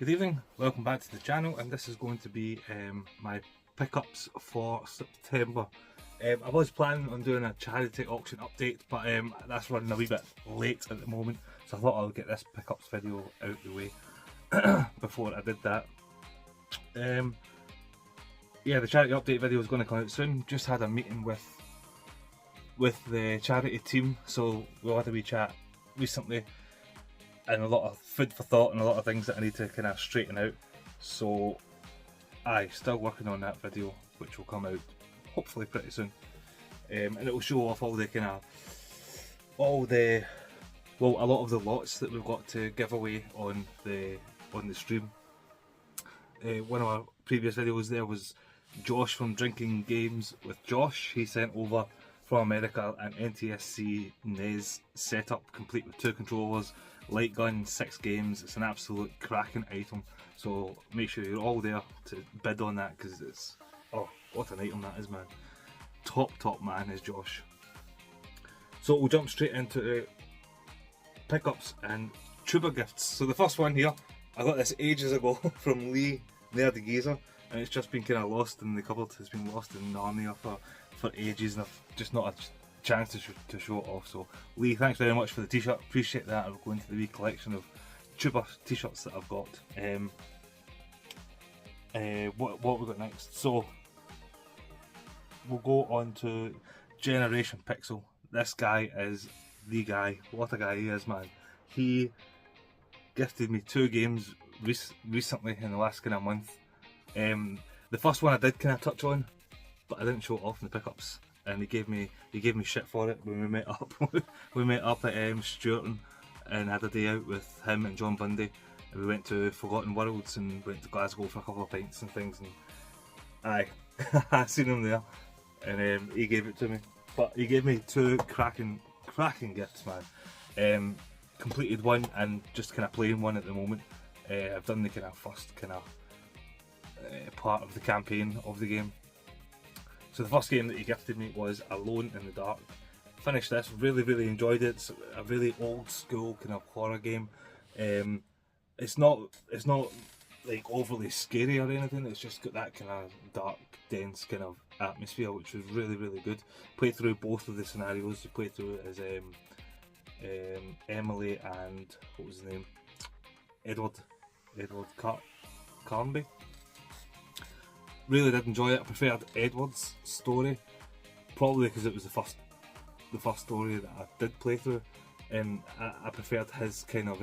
Good evening, welcome back to the channel, and this is going to be my pickups for September. I was planning on doing a charity auction update, but that's running a wee bit late at the moment, so I thought I would get this pickups video out the way before I did that. Yeah, the charity update video is going to come out soon. Just had a meeting with the charity team, so we had a wee chat recently, and a lot of food for thought and a lot of things that I need to kind of straighten out. So still working on that video, which will come out hopefully pretty soon, and it will show off all the a lot of the lots that we've got to give away on the stream. One of our previous videos there was Josh from Drinking Games with Josh. He sent over from America an NTSC NES setup complete with 2 controllers, light gun, 6 games. It's an absolute cracking item, so make sure you're all there to bid on that, because it's, oh, what an item that is, man. Top man is Josh. So we'll jump straight into pickups and tuber gifts. So the first one here, I got this ages ago from Lee, the geezer, and it's just been kind of lost in the cupboard. It's been lost in Narnia for ages, and I've just not had a chance to show it off. So Lee, thanks very much for the t-shirt, appreciate that. I'll go into the wee collection of tuber t-shirts that I've got. What we got next? So we'll go on to Generation Pixel. This guy is the guy. What a guy he is, man. He gifted me 2 games recently in the last kind of month. The first one I did kind of touch on, but I didn't show it off in the pickups, and he gave me shit for it when we met up. We met up at Stuarton and had a day out with him and John Bundy, and we went to Forgotten Worlds and went to Glasgow for a couple of pints and things, and I seen him there, and he gave it to me. But he gave me 2 cracking gifts, man. Completed one and just kind of playing one at the moment. I've done the kind of first part of the campaign of the game. So the first game that he gifted me was Alone in the Dark. Finished this, really enjoyed it. It's a really old school kind of horror game. It's not like overly scary or anything. It's just got that kind of dark, dense kind of atmosphere, which was really good. Played through both of the scenarios. You played through it as Emily and what was his name? Edward Carnby. Really did enjoy it. I preferred Edward's story, probably because it was the first story that I did play through. I preferred his kind of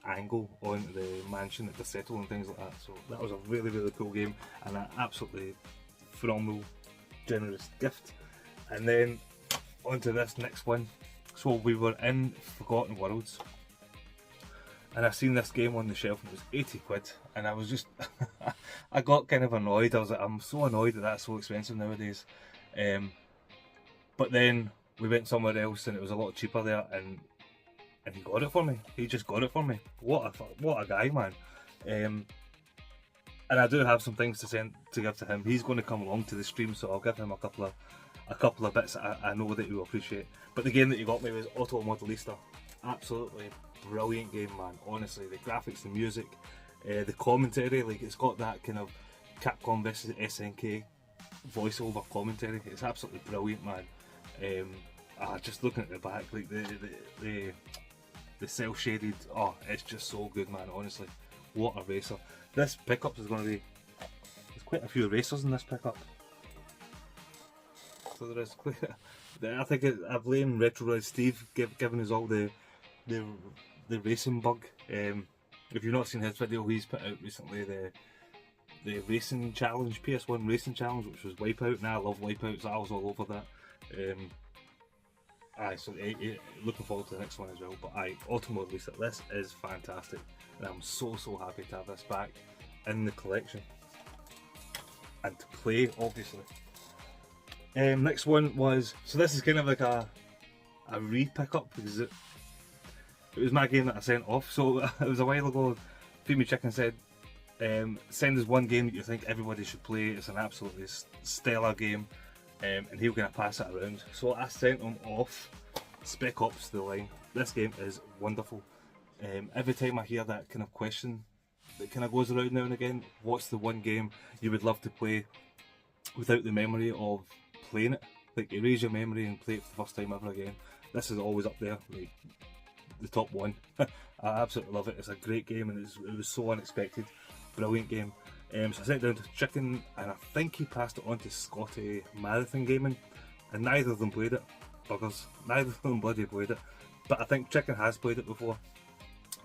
angle on the mansion at the settle and things like that. So that was a really cool game, and an absolutely phenomenal, generous gift. And then onto this next one. So we were in Forgotten Worlds, and I seen this game on the shelf, and it was 80 quid, and I was just I got kind of annoyed. I was like, I'm so annoyed that that's so expensive nowadays. But then we went somewhere else and it was a lot cheaper there, and he got it for me. He just got it for me. What a guy, man. And I do have some things to give to him. He's going to come along to the stream, so I'll give him a couple of bits I know that he will appreciate. But the game that he got me was Auto Modelista. Absolutely brilliant game, man. Honestly, the graphics, the music, the commentary, like it's got that kind of Capcom vs SNK voiceover commentary. It's absolutely brilliant, man. Just looking at the back, like the cell shaded, oh, it's just so good, man. Honestly, what a racer. This pickup is going to be, there's quite a few racers in this pickup. So there is quite I think I blame Retro Red Steve giving us all the racing bug. If you've not seen his video, he's put out recently the racing challenge, PS1 racing challenge, which was Wipeout, and I love Wipeout, so I was all over that. So looking forward to the next one as well. But ultimately, this is fantastic, and I'm so happy to have this back in the collection and to play, obviously. Next one was, so this is kind of like a re-pickup, because it was my game that I sent off. So it was a while ago. Femi Chicken said, send us one game that you think everybody should play. It's an absolutely stellar game, and he was going to pass it around. So I sent him off Spec Ops: The Line. This game is wonderful. Every time I hear that kind of question that kind of goes around now and again, what's the one game you would love to play without the memory of playing it? Like, erase your memory and play it for the first time ever again. This is always up there, like the top one. I absolutely love it. It's a great game, and it was so unexpected. Brilliant game. So I sent it down to Chicken, and I think he passed it on to Scotty Marathon Gaming, and neither of them played it. Buggers. Neither of them bloody played it. But I think Chicken has played it before,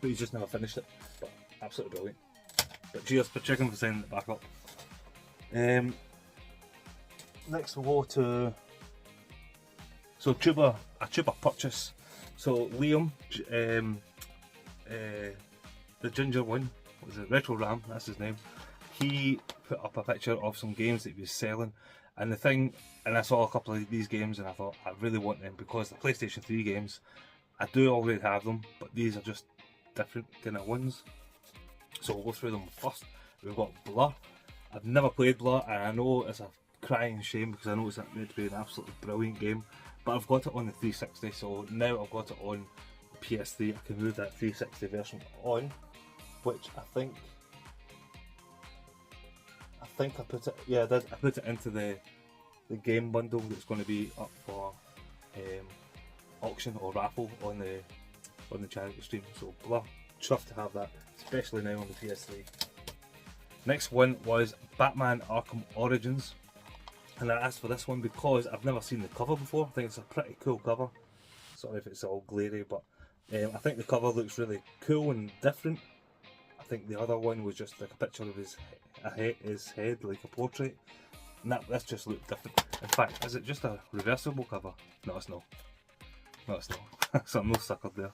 but he's just never finished it. But absolutely brilliant. But cheers for Chicken for sending it back up. Next we'll go to a tuber purchase. So Liam, the ginger one, was it Retro Ram? That's his name. He put up a picture of some games that he was selling, and I saw a couple of these games, and I thought I really want them because the PlayStation 3 games, I do already have them, but these are just different kind of ones. So we'll go through them first. We've got Blur. I've never played Blur, and I know it's a crying shame because I know it's meant to be an absolutely brilliant game, but I've got it on the 360, so now I've got it on PS3. I can move that 360 version on, which I think I put it. Yeah, I did. I put it into the game bundle that's going to be up for auction or raffle on the charity stream. So Blur, chuffed to have that, especially now on the PS3. Next one was Batman Arkham Origins, and I asked for this one because I've never seen the cover before. I think it's a pretty cool cover. Sorry if it's all glary, but I think the cover looks really cool and different. I think the other one was just like a picture of his head, like a portrait. And this just looked different. In fact, is it just a reversible cover? No, it's not. No, it's not. So I'm no sucker there.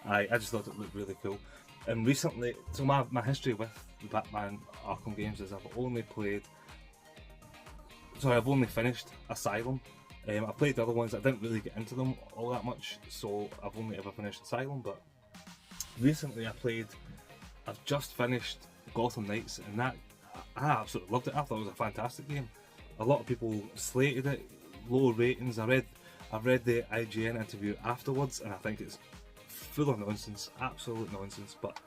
I just thought it looked really cool. And recently, so my history with the Batman Arkham games is I've only finished Asylum. I played the other ones, I didn't really get into them all that much, so I've only ever finished Asylum, but recently I've just finished Gotham Knights, and that, I absolutely loved it. I thought it was a fantastic game. A lot of people slated it, low ratings. I've read the IGN interview afterwards, and I think it's full of nonsense, absolute nonsense, but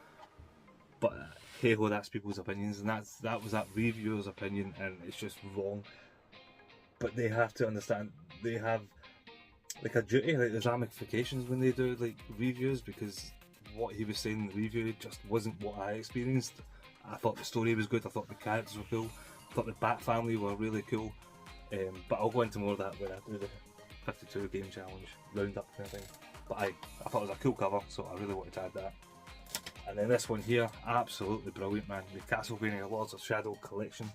hey ho, that's people's opinions, and that was that reviewer's opinion, and it's just wrong. But they have to understand, they have like a duty, like there's ramifications when they do like reviews, because what he was saying in the review just wasn't what I experienced. I thought the story was good, I thought the characters were cool, I thought the Bat family were really cool, but I'll go into more of that when I do the 52 game challenge roundup kind of thing. But I thought it was a cool cover, so I really wanted to add that. And then this one here, absolutely brilliant, man. The Castlevania Lords of Shadow collection.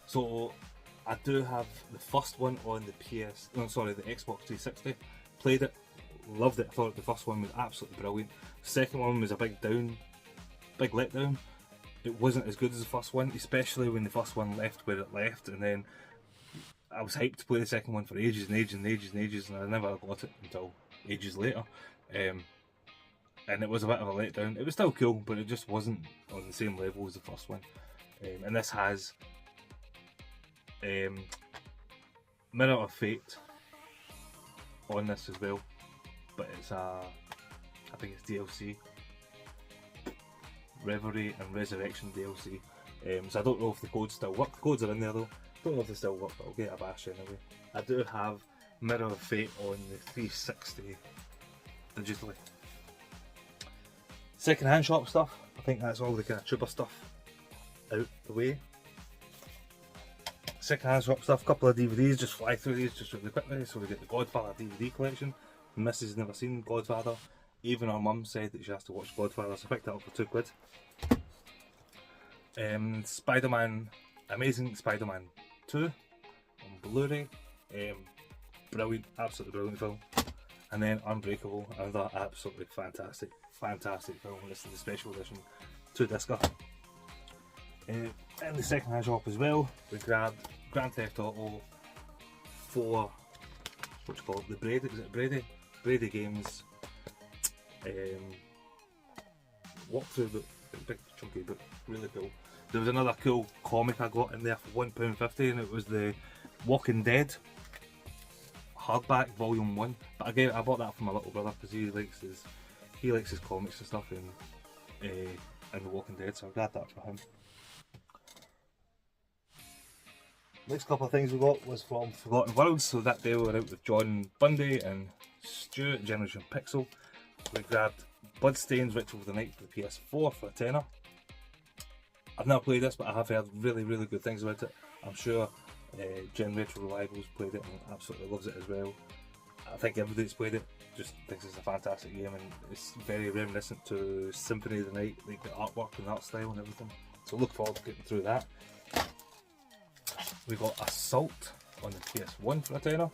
So I do have the first one on the the Xbox 360. Played it, loved it. I thought the first one was absolutely brilliant. The second one was a big letdown. It wasn't as good as the first one, especially when the first one left where it left, and then I was hyped to play the second one for ages and ages and ages and ages, and I never got it until ages later. And it was a bit of a letdown. It was still cool, but it just wasn't on the same level as the first one. And this has Mirror of Fate on this as well, but it's I think it's DLC. Reverie and Resurrection DLC. So I don't know if the codes still work. The codes are in there though. Don't know if they still work, but I'll get a bash anyway. I do have Mirror of Fate on the 360 digitally. Second hand shop stuff. I think that's all the kind of tuber stuff out the way. Second hand shop stuff, couple of DVDs, just fly through these just really quickly. So we get the Godfather DVD collection. Mrs. has never seen Godfather. Even our mum said that she has to watch Godfather, so I picked that up for £2. Spider-Man, Amazing Spider-Man 2 on Blu-ray. Brilliant, absolutely brilliant film. And then Unbreakable, another absolutely fantastic film. This is the special edition 2-discer. In the second hand shop as well, we grabbed Grand Theft Auto 4, what's it called? Brady Games walkthrough book, big chunky book, really cool. There was another cool comic I got in there for £1.50, and it was the Walking Dead hardback volume 1. But again, I bought that for my little brother because he likes his he likes his comics and stuff and The Walking Dead, so I grabbed that for him. Next couple of things we got was from Forgotten Worlds, so that day we were out with John Bundy and Stuart, Generation Pixel. We grabbed Bloodstained Ritual of the Night for the PS4 for a tenner. I've never played this, but I have heard really, really good things about it. I'm sure Gen Retro Revivals played it and absolutely loves it as well. I think everybody that's played it just thinks it's a fantastic game, and it's very reminiscent to Symphony of the Night, like the artwork and art style and everything. So look forward to getting through that. We got Assault on the PS1 for a tenner.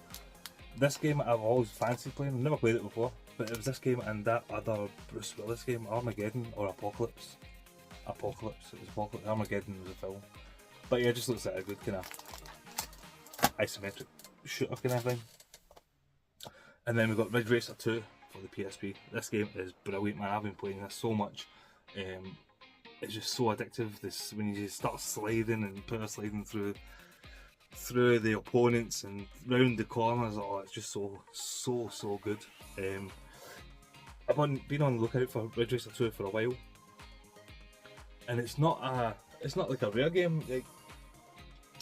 This game I've always fancied playing. I've never played it before, but it was this game and that other Bruce Willis game, Armageddon or Apocalypse. It was Apocalypse. Armageddon was a film. But yeah, it just looks like a good kind of isometric shooter kind of thing. And then we got Ridge Racer 2 for the PSP. This game is brilliant, man. I've been playing this so much. It's just so addictive. This when you start sliding and power sliding through the opponents and round the corners, oh, it's just so good. I've been on the lookout for Ridge Racer 2 for a while, and it's not like a rare game. Like,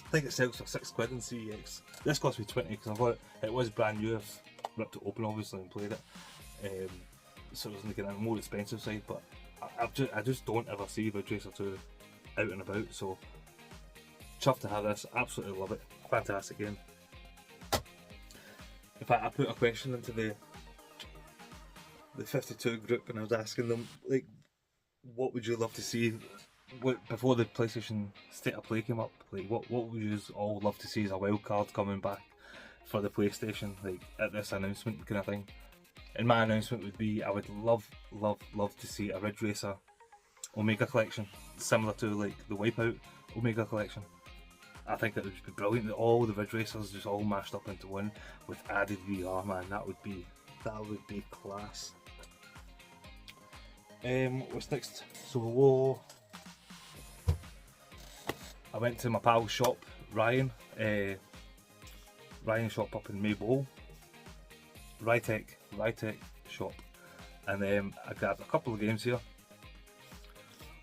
I think it sells for £6 in CEX. This cost me 20 because I thought it was brand new. I've ripped it open obviously and played it, so it was like a more expensive side. But I just don't ever see Ridge Racer 2 out and about. So chuffed to have this. Absolutely love it. Fantastic game. In fact, I put a question into the 52 group and I was asking them, like, what would you love to see before the PlayStation State of Play came up? Like, what would you all love to see as a wild card coming back for the PlayStation, like at this announcement kind of thing? And my announcement would be, I would love to see a Ridge Racer Omega Collection, similar to like the Wipeout Omega Collection. I think that would be brilliant. All the Ridge Racers just all mashed up into one with added VR, man. That would be class. What's next? So I went to my pal's shop, Ryan shop up in Maybole, Rytech shop, and I grabbed a couple of games here.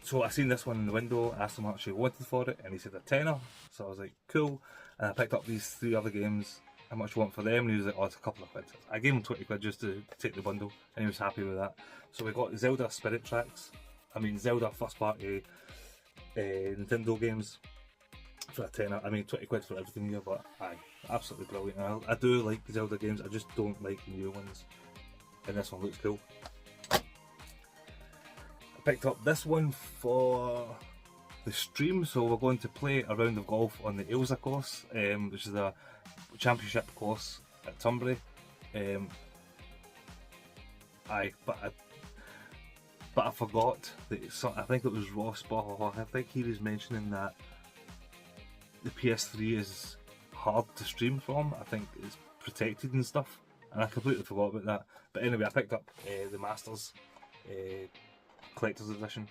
So I seen this one in the window, asked him how much he wanted for it, and he said a tenner. So I was like, cool. And I picked up these 3 other games, how much you want for them, and he was like, oh, it's a couple of quid. I gave him 20 quid just to take the bundle, and he was happy with that. So we got Zelda Spirit Tracks, Zelda first party Nintendo games for a tenner. 20 quid for everything here, but aye, absolutely brilliant. And I do like the Zelda games, I just don't like the new ones, and this one looks cool. I picked up this one for the stream, so we're going to play a round of golf on the Ailsa course, which is a championship course at Turnberry. But I forgot that I think it was Ross Ball. I think he was mentioning that the PS3 is hard to stream from. I think it's protected and stuff, and I completely forgot about that. But anyway, I picked up the Masters Collector's Edition,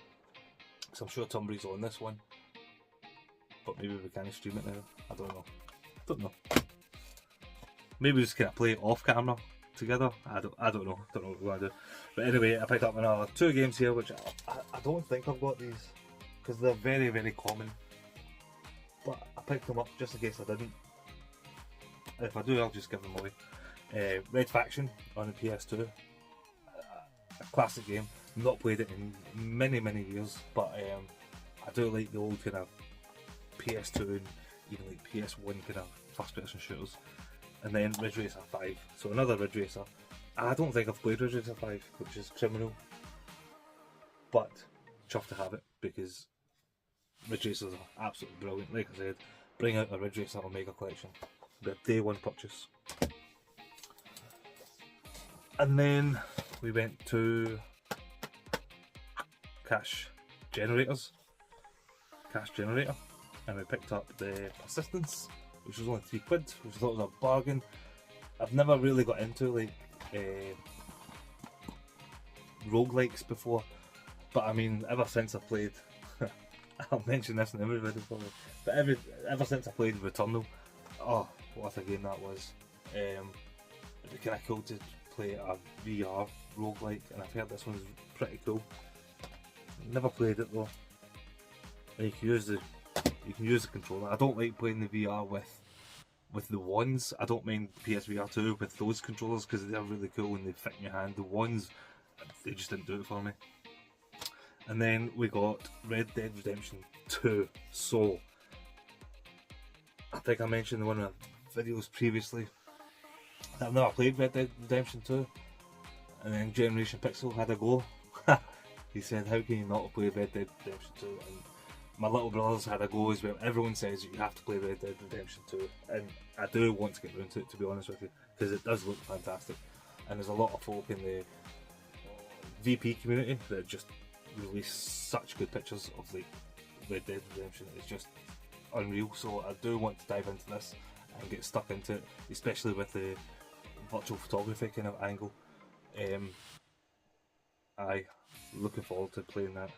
so I'm sure Turnberry's on this one, but maybe we can't stream it now. I don't know. Maybe we just kind of play it off camera together. I don't know what we want to do. But anyway, I picked up another 2 games here, which I don't think I've got these because they're very, very common. But I picked them up just in case I didn't. If I do, I'll just give them away. Red Faction on the PS2, a classic game. Not played it in many years, but I do like the old kind of PS2 and even like PS1 kind of first person shooters. And then Ridge Racer 5, so another Ridge Racer. I don't think I've played Ridge Racer 5, which is criminal, but chuffed to have it because Ridge Racers are absolutely brilliant. Like I said, bring out a Ridge Racer Omega Collection, the day one purchase. And then we went to Cash Generator, and we picked up the Persistence, which was only £3, which I thought was a bargain. I've never really got into like roguelikes before, but ever since I played, I'll mention this in every video probably, but ever since I played Returnal, oh, what a game that was. It'd be kind of cool to play a VR roguelike, and I've heard this one's pretty cool. Never played it though. And you can use the controller. I don't like playing the VR with the wands. I don't mind PSVR 2 with those controllers because they're really cool and they fit in your hand. The wands, they just didn't do it for me. And then we got Red Dead Redemption 2. So, I think I mentioned in one of the videos previously that I've never played Red Dead Redemption 2. And then Generation Pixel had a go. He said, how can you not play Red Dead Redemption 2? And my little brothers had a go as well. Everyone says that you have to play Red Dead Redemption 2. And I do want to get around to it, to be honest with you, because it does look fantastic. And there's a lot of folk in the VP community that just release such good pictures of like Red Dead Redemption. It's just unreal. So I do want to dive into this and get stuck into it, especially with the virtual photography kind of angle. Looking forward to playing that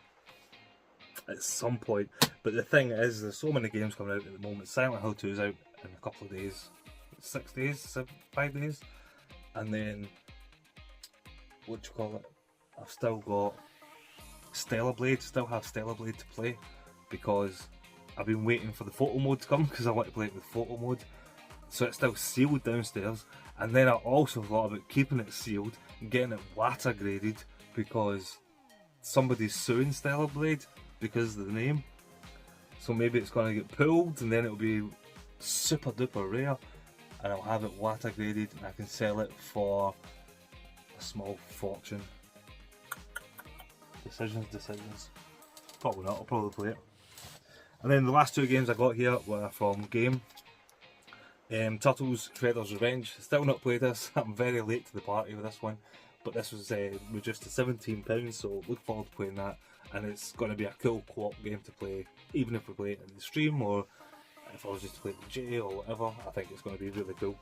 at some point. But the thing is, there's so many games coming out at the moment. Silent Hill 2 is out in a couple of days, 6 days, 5 days, and then what do you call it? I've still got Stellar Blade, still have Stellar Blade to play because I've been waiting for the photo mode to come because I want to play it with photo mode. So it's still sealed downstairs, and then I also thought about keeping it sealed and getting it water graded because somebody's suing Stellar Blade because of the name. So maybe it's going to get pulled and then it'll be super duper rare and I'll have it water graded and I can sell it for a small fortune. Decisions. Probably not, I'll probably play it. And then the last two games I got here were from Game. Turtles Shredder's Revenge. Still not played this. I'm very late to the party with this one, but this was reduced to £17, so look forward to playing that. And it's going to be a cool co-op game to play, even if we play it in the stream or if I was just to play it with Jay or whatever. I think it's going to be really cool.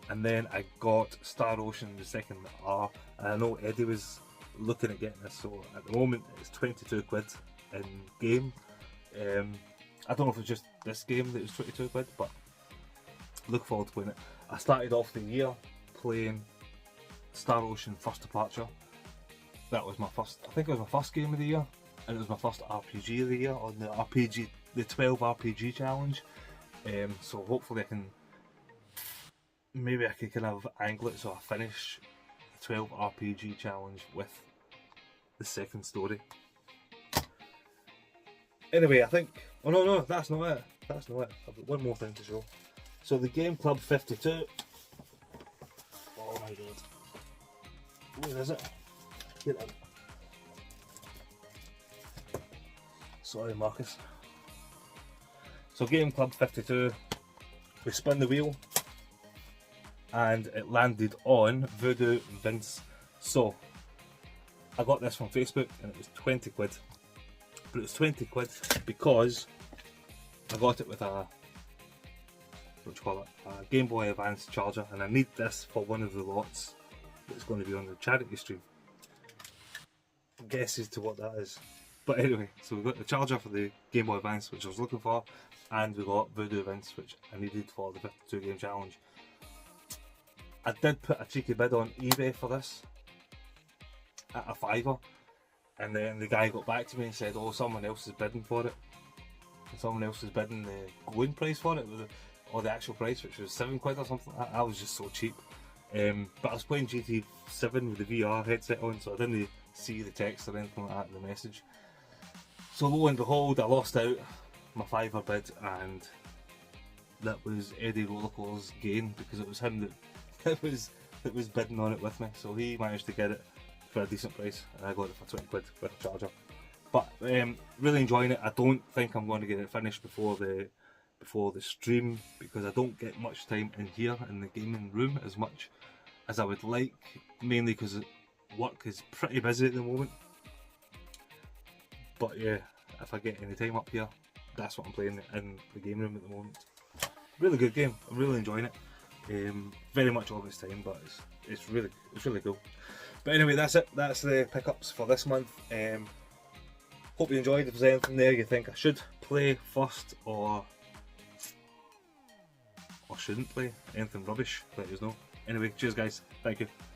And then I got Star Ocean the second R, and I know Eddie was looking at getting this, so at the moment it's 22 quid in Game. I don't know if it's just this game that was 22 quid, but look forward to playing it. I started off the year playing Star Ocean First Departure. That was my first, I think it was my first game of the year, and it was my first RPG of the year on the 12 RPG challenge. So hopefully maybe I can kind of angle it so I finish the 12 RPG challenge with the second story. Anyway, I think, oh no, that's not it. I've got one more thing to show. So the Game Club 52. Oh my god. Where is it? Get in. Sorry, Marcus. So Game Club 52, we spun the wheel and it landed on Voodoo Vince. So I got this from Facebook and it was 20 quid. But it was 20 quid because I got it with a Game Boy Advance charger, and I need this for one of the lots that's going to be on the charity stream. Guesses to what that is. But anyway, so we got the charger for the Game Boy Advance, which I was looking for, and we got Voodoo Vince, which I needed for the 52 game challenge. I did put a cheeky bid on eBay for this at a £5, and then the guy got back to me and said, oh, someone else is bidding for it. And someone else is bidding the going price for it, or the actual price, which was 7 quid or something. I was just so cheap. But I was playing GT7 with the VR headset on, so I didn't see the text or anything like that in the message. So lo and behold, I lost out my £5 bid, and that was Eddie Rollercore's gain because it was him that was bidding on it with me. So he managed to get it for a decent price, and I got it for 20 quid with a charger. But really enjoying it. I don't think I'm going to get it finished before the stream because I don't get much time in here in the gaming room as much as I would like, mainly because work is pretty busy at the moment. But yeah, if I get any time up here, that's what I'm playing in the game room at the moment. Really good game. I'm really enjoying it. Very much August time, but it's really cool. But anyway, that's it. That's the pickups for this month. Hope you enjoyed. If there's anything there you think I should play first or shouldn't play, anything rubbish, let us know. Anyway, cheers guys. Thank you.